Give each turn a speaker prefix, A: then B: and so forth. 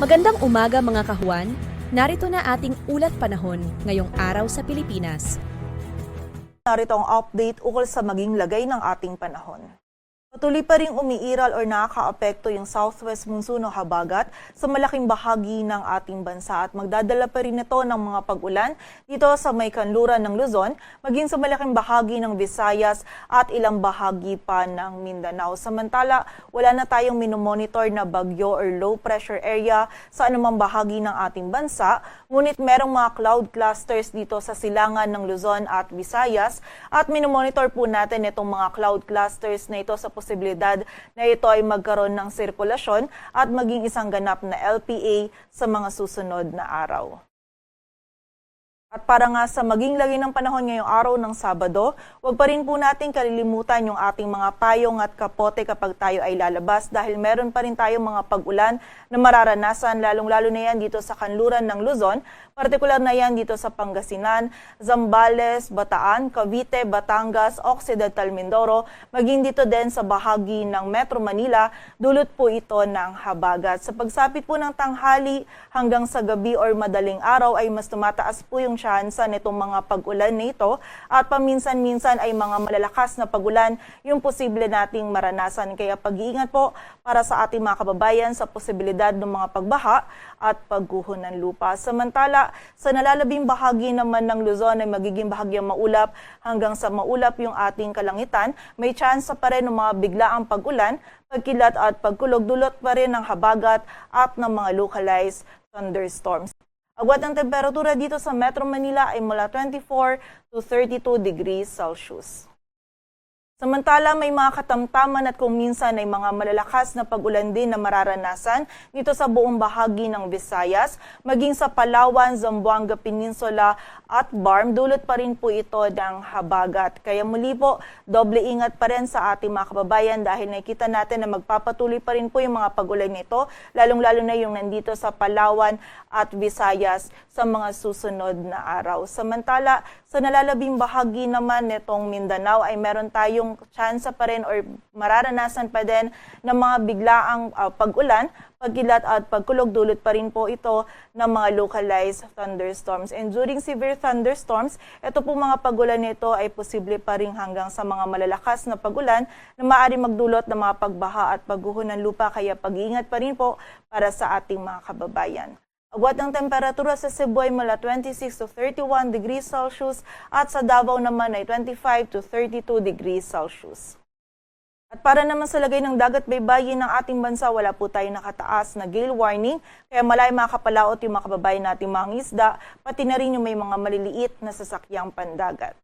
A: Magandang umaga mga kahuan, narito na ating ulat panahon ngayong araw sa Pilipinas.
B: Narito ang update ukol sa maging lagay ng ating panahon. Patuloy pa rin umiiral o nakakaapekto yung southwest monsoon o habagat sa malaking bahagi ng ating bansa at magdadala pa rin ito ng mga pag-ulan dito sa may kanluran ng Luzon, maging sa malaking bahagi ng Visayas at ilang bahagi pa ng Mindanao. Samantala, wala na tayong minomonitor na bagyo or low pressure area sa anumang bahagi ng ating bansa, ngunit merong mga cloud clusters dito sa silangan ng Luzon at Visayas at minomonitor po natin itong mga cloud clusters na ito sa posibilidad na ito ay magkaroon ng sirkulasyon at maging isang ganap na LPA sa mga susunod na araw. At para nga sa maging lagay ng panahon ngayong araw ng Sabado, huwag pa rin po natin kalilimutan yung ating mga payong at kapote kapag tayo ay lalabas dahil meron pa rin tayong mga pag-ulan na mararanasan lalong-lalo na yan dito sa kanluran ng Luzon, partikular na yan dito sa Pangasinan, Zambales, Bataan, Cavite, Batangas, Occidental Mindoro, maging dito din sa bahagi ng Metro Manila, dulot po ito ng habagat. Sa pagsapit po ng tanghali hanggang sa gabi or madaling araw ay mas tumataas po yung tsansa nitong mga pag-ulan nito at paminsan-minsan ay mga malalakas na pag-ulan yung posible nating maranasan. Kaya pag-iingat po para sa ating mga kababayan sa posibilidad ng mga pagbaha at pagguho ng lupa. Samantala, sa nalalabing bahagi naman ng Luzon ay magiging bahagyang maulap hanggang sa maulap yung ating kalangitan. May tsansa pa rin ng mga biglaang pag-ulan, pagkilat at pagkulog, dulot pa rin ng habagat at ng mga localized thunderstorms. Agwat ng temperatura dito sa Metro Manila ay mula 24 to 32 degrees Celsius. Samantala, may mga katamtaman at kung minsan ay mga malalakas na pag-ulan din na mararanasan dito sa buong bahagi ng Visayas, maging sa Palawan, Zamboanga Peninsula at Barm, dulot pa rin po ito ng habagat. Kaya muli po, doble ingat pa rin sa ating mga kababayan dahil nakikita natin na magpapatuloy pa rin po yung mga pag-ulan nito, lalong-lalo na yung nandito sa Palawan at Visayas sa mga susunod na araw. Samantala, sa nalalabing bahagi naman nitong Mindanao ay meron tayong tsansa pa rin or mararanasan pa din ng mga biglaang pag-ulan, pagkilat at pagkulog, dulot pa rin po ito ng mga localized thunderstorms. And during severe thunderstorms, ito po mga pag-ulan nito ay posible pa rin hanggang sa mga malalakas na pag-ulan na maaari magdulot ng mga pagbaha at pagguho ng lupa, kaya pag-iingat pa rin po para sa ating mga kababayan. Agwat ng temperatura sa Cebu ay mula 26 to 31 degrees Celsius at sa Davao naman ay 25 to 32 degrees Celsius. At para naman sa lagay ng dagat baybayin ng ating bansa, wala po tayong nakataas na gale warning, kaya malay makakapalaot yung mga kababayan nating mga isda, pati na rin yung may mga maliliit na sasakyang pandagat.